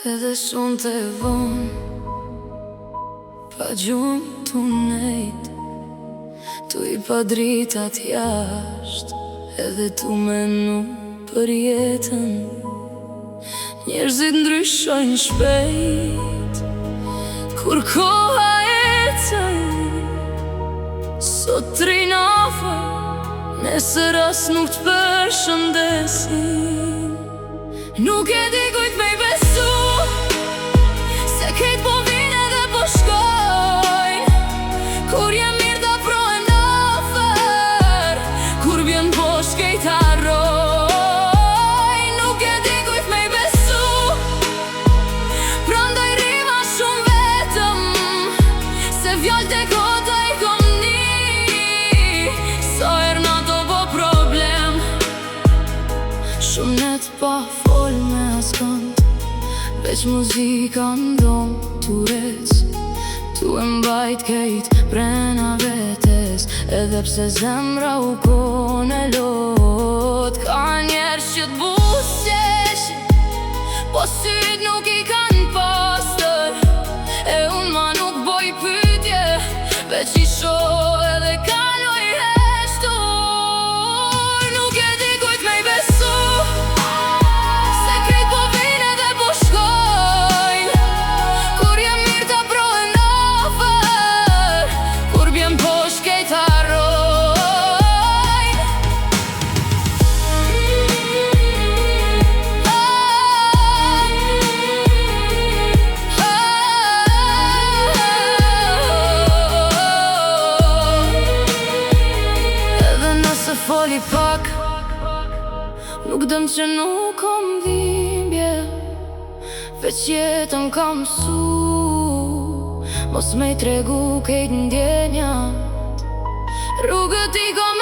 Edhe shumë të vonë, pa gjumë të nejt, tu I pa dritat jasht, edhe tu menu për jetën. Njerëzit ndryshojnë shpejt, kur koha ecën, sot trin afër, nesër as nuk të përshëndesin. Nuk e di kujt me I besu, se kejt po vin edhe po shkojnë. Kur jem mirë da prohem afer, kur vjen poshtë kejt harroj. Nuk e di kujt me I besu, prandaj rima shumë vetëm, se vjallë të kota I kom ni. So erna do bo problem, shumë net pa fol me askant, veç muzika ndonë tu rec, tu e mbajt kejt brena vetes. Edhe pse zemra u kone lot, ka njerës që t'buseshin, po syt nuk I kan pastër. E unë ma nuk boj pytje, veç I shoh edhe kaloj heshtur. Nuk e di kujt me I besu, se krejt po vin edhe po shkojnë. Kur jem mirë ta prohem afer, kur vjen poshtë kejt harroj. Edhe nëse foli pak, nuk dëm që nuk kom dhimbje, veç jetën kam mësu, mos me I tregu kejt ndjenjat. Rrugët I kom